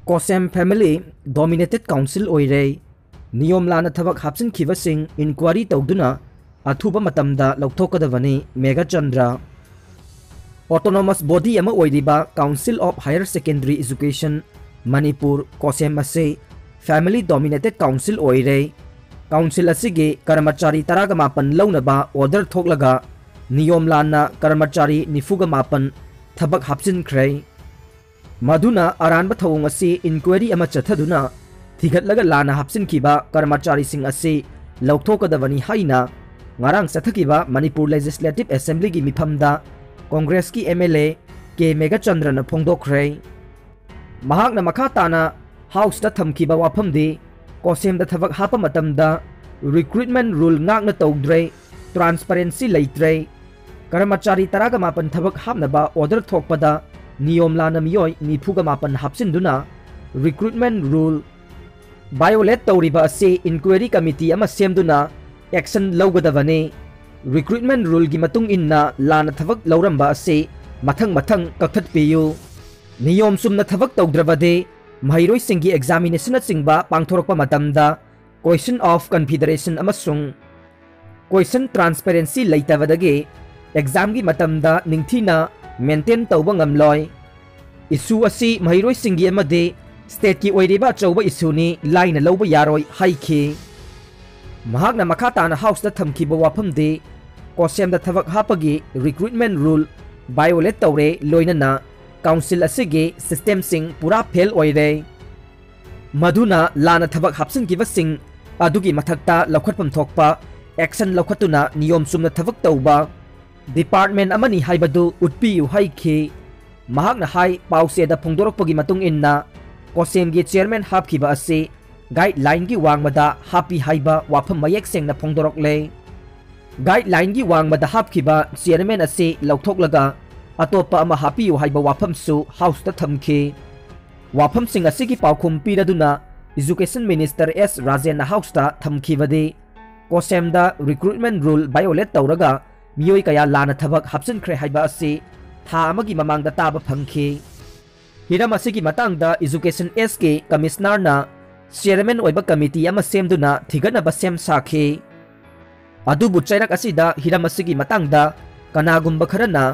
Kosem family dominated council oire niyom lana thabak hapsin khibasing inquiry tawduna athuba matamda lauthokadavani Mega Chandra autonomous body ama oiriba Council of Higher Secondary Education Manipur Kosem ase family dominated council oire council asige karmachari taraga mapan launaba order thoklaga niyom lana karmachari nifuga mapan thabak hapsin khrai maduna aranba thawung ase inquiry ama chathaduna thigatlaga lana hapsin kiba karmachari sing ase lauthokadavani haina ngarang sathakiba Manipur Legislative Assembly gi miphamda Congress ki MLA ke Mega Chandra na phongdokhrei mahakna makha tana house ta thamkiba wafamdi Kosem da thabak hapa matamda recruitment rule ngakna tawdre transparency leitre karmachari taraga mapan thabak hapnaba order thokpada niyom lana miyoi nifuga mapan hapsinduna recruitment rule violate tawriba ase inquiry committee ama semduna action lawgadavane recruitment rule gi matung inna lana thabak lawramba ase mathang kakhat piyu niyom sumna thabak tawdrabade mahairoi singi examination singba pangthorokpa matamda question of confederation amasung question transparency leitavadage exam gi matamda ningthina maintain tawba ngamloi issue asi mahairoi singi amade state ki oiriba chawba issue ni line lawba yaroi haiki mahakna makata na house da thamkiba wafamde Kosem da thabak hapagi recruitment rule violate tawre loinana council asige system sing pura fail oire maduna lana thabak hapsin kiba sing adugi mathakta laukhatpam thokpa action laukhatuna niyom sumna thabak tawba department amani haibadu utpi yu haiki mahakna hai pause da phongdorokpagi matung inna Kosem gi chairman hapkiba ase guideline gi wangmada happy haiba wafam mayek sengna phongdorokle guideline gi wangmada hapkiba chairman ase lauthoklaga atopa ama happy yu haiba wafam su house ta thamki wafam sing ase gi paukhum piraduna education minister S Rajen na house ta thamkibade Kosem da recruitment rule violate tawraga miyoi kaya lana thabak hapsin khre haiba ase tha amagi mamangda taba phangki hiram asigi matangda education SK commissioner na chairman oiba committee ama semduna thigana ba sem sakhi adubu chairak asida hiram asigi matangda kanagumba kharana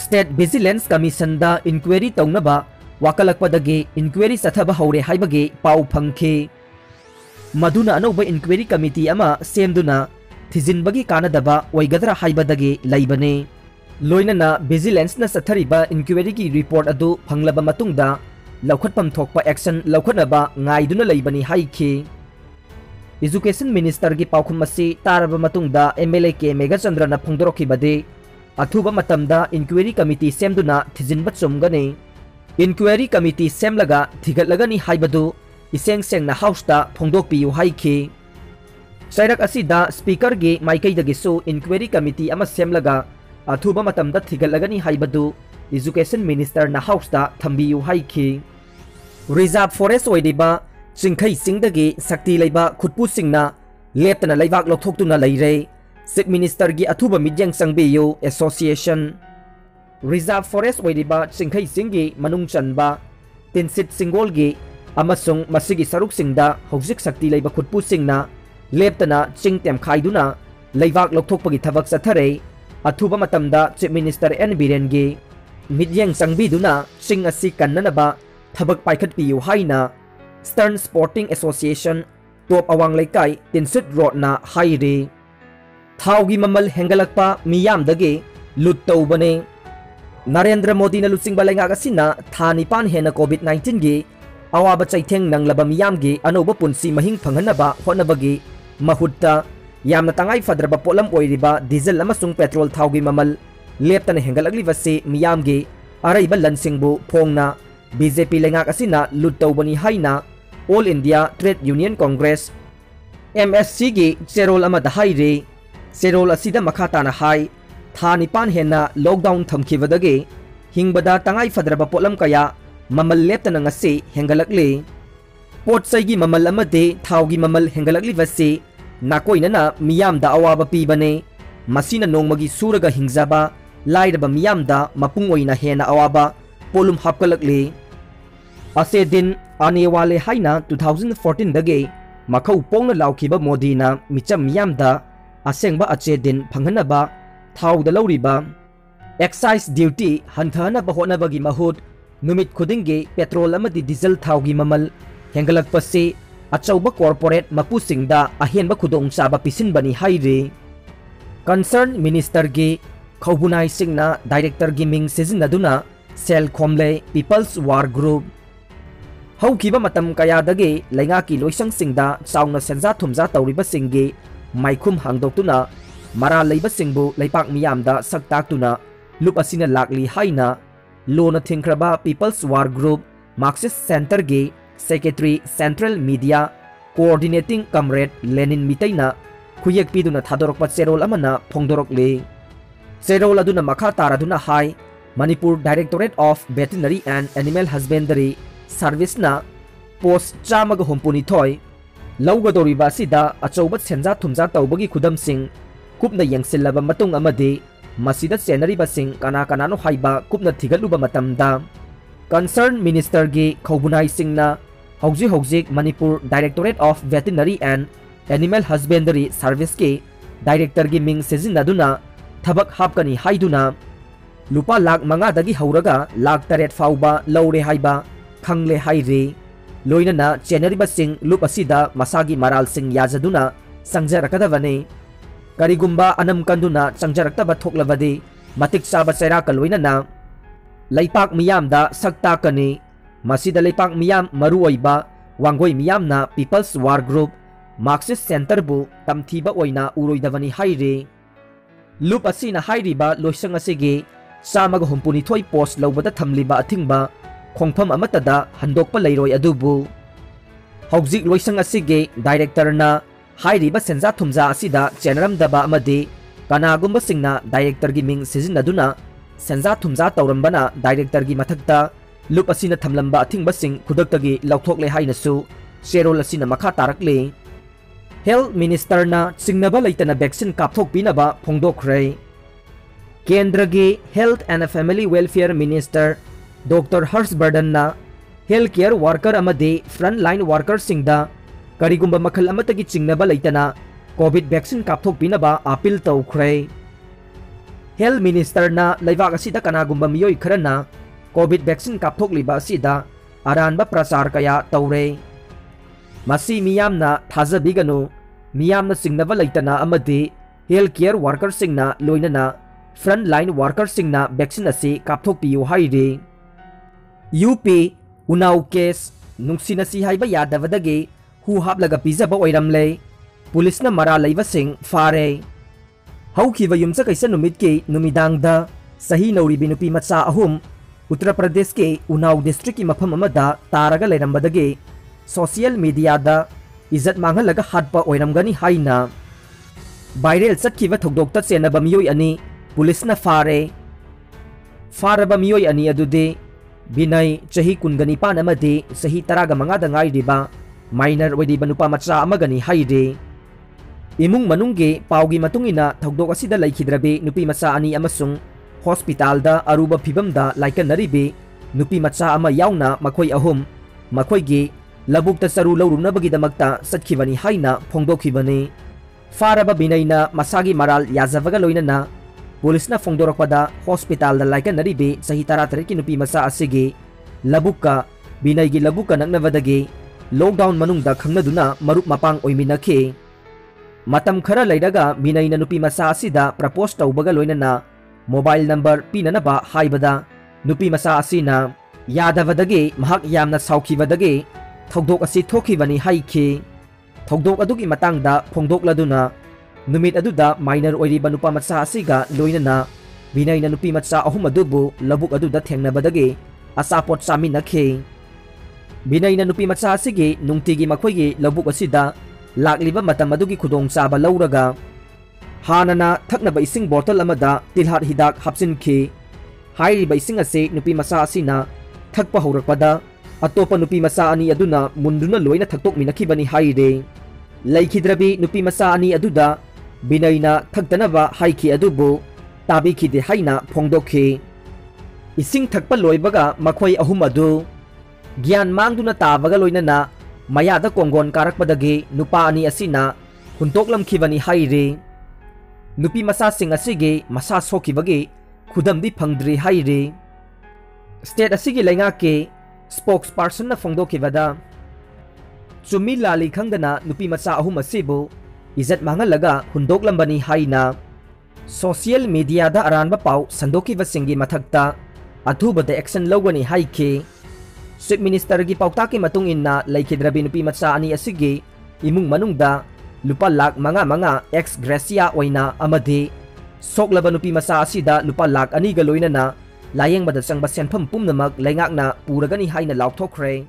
state vigilance commission da inquiry tawnaba wakalakpadagi inquiry sathaba haure haibagi pau phangki maduna anoba inquiry committee ama semduna thijinbagi kanadaba oigadra haibadagi laibane loinana vigilance na sathariba inquiry gi report adu phanglaba matungda laukhatpam thokpa action laukhatnaba ngaiduna laibani haiki education minister gi paukhum asi taraba matungda MLA ke Mega Chandra na phongdorokhibade athuba matamda inquiry committee semduna thijinba chumgani inquiry committee semlaga thigatlagani haibadu iseng sengna house ta phongdokpiu haiki sairak asida speaker gi maikaidagi su inquiry committee ama semlaga athuba matamda thigatlagani haibadu education minister na house ta thambiu haiki reserve forest oidiba chingkhai singdagi sakti leiba khutpu singna leptana leibak lokthoktu na leire chief minister gi athuba midyang sangbiu association reserve forest oidiba chingkhai singi manung chanba tinsit singol gi amasung masigi saruk singda hojik sakti leiba khutpu singna leptana chingtem khaiduna leibak lokthokpagi thabak sathare athuba matamda chief minister N Biren gi midyang sangbiduna sing asi kannanaba thabak paikhatpiu haina Stern Sporting Association top awang laikai tinsit road na haire thaugi mamal hengalakpa miyamdagi lut tawbane Narendra Modi na lutsing balayngak asina thanipan hena COVID-19 gi awaba chaitheng nanglaba miyamgi anoba punsi mahing phanghanaba honabagi mahutta yamna tangai fadraba polam oiriba diesel amasung petrol thaugi mamal leptana hengalaglibase miyamgi araiba lansingbu phongna BJP lengak asina lut tawbani haina All India Trade Union Congress MSC gi serol amada haire serol asida makhata na hai thanipan hena lockdown thamkhibadagi hingbada tangai fadraba polam kaya mamal leptana ngase hengalakle potsai gi mamal amade thaugi mamal hengalakli vase nakoinana miyamda awaba pibane masina nongmagi suraga hingjaba lairaba miyamda mapung oina hena awaba polum hapkalakle असे दिन आने वाले हाइना 2014 दगे मखौ पोंगना लाउखिबा मोदीना Mitcham मियामदा असेंगबा अचे दिन फंगनबा थाउदा लौरिबा एक्साइज ड्यूटी हंथनबा होनबगी महुत नुमित खुदिंगे पेट्रोल अमदी डीजल थाउगी ममल हेंगलकपसे अचौबा कॉर्पोरेट मपुसिंगदा अहेनबा खुदोंग चाबा पिसिनबनी हाइरे कंसर्न मिनिस्टर गे खौबुनाई सिंगना डायरेक्टर गी मिंग सिजिनदुना सेल खोमले पीपल्स वार ग्रुप हौखिबा मतम कयादगे लैंगाकी लोइसंगसिंगदा चाउना सेंजा थुमजा तौरिबसिंगे माइखुम हांगदोक्तुना मरा लेइबासिंगबु लैपाक मियामदा सक्ताक्तुना लुप असिना लाकली हाइना लोना थिंख्रबा People's War Group Marxist Centre गे secretary central media coordinating comrade Lenin मितैना खुयेक पीदुना थादोरकपा चेरोल अमना फोंदोरकले चेरोल अदुना मखा तारादुना हाई Manipur Directorate of Veterinary and Animal Husbandry सर्विसना पोस्ट चामग हुंपुनिथोय लौगदोरिबा असिदा अचौबा सेंजा थुमजा तौबगी खुदमसिंग कुपना यंगसिल्लबा मतुंग अमदे मसीदा सेनरीबासिंग कना कनानो हाइबा कुपना थिगलुबा मतमदा कंसर्न मिनिस्टर गे खौबुनाई सिंगना हौजिक Manipur Directorate of Veterinary and Animal Husbandry Service के डायरेक्टर गी मिंग सिजिनदुना थबक हापकनी हाइदुना लुपा लाख मंगादगी हौरगा लाख तरेट फाउबा लौरे हाइबा खंगले हाइरे लोइनना चेनरिबासिंग लुप असिदा मसागी मराल सिंग याजदुना संजरकदबने करिगुम्बा अनम कंदुना संजरक्तबा थोक्लबदे मतिक चाबा चैराक लोइनना लैपाक मियामदा सक्ताकने मसीदा लैपाक मियाम मरु ओइबा वांगोई मियामना People's War Group Marxist Centre बु तमथीबा ओइना उरोइदबनी हाइरे लुप असिना हाइरिबा लोइसंग असिगे चामग हुंपुनिथोय पोस्ट लौबदा थमलिबा अथिंगबा खोंफम अमतदा हंदोकपा लैरोय अदुबु हौजिक लोइसंग असिगे डायरेक्टरना हाइरिबा सेंजा थुमजा असिदा चेनरमदबा अमदे कनागुम्बा सिंगना डायरेक्टर गी मिंग सिजिनदुना सेंजा थुमजा तौरंबना डायरेक्टर गी मथक्ता लुप असिना थमलंबा अथिंगबा सिंग खुदक्तगी लौथोकले हाइनसु शेरोल असिना मखा तारकले हेल्थ मिनिस्टरना चिंगनबा लैतना वैक्सीन कापथोकपिनबा फोंदोखरे केंद्र गे health and family welfare minister doctor Harshvardhan health care worker अमदे फ्रंट लाइन वर्कर सिंगदा करिगुम्बा मखल अमतगी चिंगनबा लैतना कोविड वैक्सीन कापथोकपिनबा अपील तौखरे हेल्थ मिनिस्टरना लैबाक असिदा कनागुम्बा मियोय खरना कोविड वैक्सीन कापथोकलिबा असिदा अरानबा प्रचार कया तौरे मसी मियामना थाजबिगनु मियामना चिंगनबा लैतना अमदे हेल्थ केयर वर्कर सिंगना लोइनना फ्रंट लाइन वर्कर सिंगना वैक्सीन असी कापथोकपियो हाइरे यूपी उनाव केस नुंगसिनासी हाइबा यादबदगी हु हापलगा पिजबा ओइरामले पुलिसना मरा लेइबासिंग फारे हौखिबा युमचा कैसा नुमित के नुमिदांगदा सही नौरिबि नुपी मचा अहुम उत्तर प्रदेश के उनाव डिस्ट्रिक्ट की मफम अमदा तारगा लेरंबदगी सोशल मीडियादा इज्जत मांगलगा हाटपा ओइरामगनी हाइना वायरल चटखिबा थोकदोक्ता चेनबा मियोय अनि पुलिसना फारे फारबा मियोय अनि अदुदे बिनय चही कुनगनिपान अमदे सही तरागा मंगादा गाइरिबा माइनर ओइरिबा नुपा मचा अमगनी हाइरे इमुंग मनुंगे पाउगी मतुंगिना थोकदोक असिदा लैखिद्रबे नुपी मचा अनि अमसुंग हॉस्पिटल अरुबा फिबमदा लाइकनरिबे नुपी मचा अमा याउना मखोय अहुम मखोयगे लबुक्ता चरु लौरुनबगीदमक्ता चटखिबनी हाइना फोंदोखिबने फारबा बिनयना मसागी मराल याजबगा लोइनना पुलिसना फोंदोरकपदा हॉस्पिटल लाइकनरिबे सही 13 की नुपी मचा असिगे लबुक्का बिनयगी लबुक्का नक्नबदगे लॉकडाउन मनुंगदा खंगनदुना मरुप मपांग ओइमिनखे मतम खरा लैरगा बिनयना नुपी मचा असिदा प्रपोज तौबगा लोइनना मोबाइल नंबर पीननबा हाइबदा नुपी मचा असिना यादबदगे महक यामना साउखिबदगे थौदोक असि थोखिबनी हाइखे थौदोक अदुगी मतंगदा फोंदोकलदुना नुमित अदुदा माइनर ओइरिबा नुपा मचा असिगा लोइनना बिनयना नुपी मचा अहुम अदुबु लबुक अदुदा थेंगनबदगे असापोट चामिनखे बिनयना नुपी मचा असिगे नुंगतिगी मखोयगी लबुक असिदा लाकलिबा मतम अदुगी खुदोंग चाबा लौरगा हानना थकनबा इसिंग बोतल अमदा तिलहाट हिदाक हापसिनखि हाइरिबा इसिंग असे नुपी मचा असिना थकपा हौरकपदा अतोपा नुपी मचा अनि अदुना मुंदुना लोइना थकतोकमिनखिबनी हाइरे लैखिद्रबी नुपी मचा अनि अदुदा बिनयना थकतनबा हाइखि अदुबु ताबिखिदे हाइना फोंदोखि इसिंग थकपा लोइबगा मखोय अहुम अदु Gyan mangduna tabaga loinana mayada konggon karakpadagi nupa ani asina huntoklamkhibani haire. Nupi masasing asige masa sokibagi khudamdi phangdri haire. State asigi laingake spokesperson na phongdokibada chumi lali khangdana nupi macha ahum asibu izat mangalaga hundokhlambani haina social media da aranba pau sandokibasingi mathakta athubada action logani haike. Chief Minister gi pautaki matung inna laikhidrabi nupi macha ani asigi imung manungda lupa lakh manga ex gracia oina amadi soklaba nupi macha asida lupa lakh ani ga loinana layeng bada changba senpham pumnamak laingakna puragani haina laukthokre.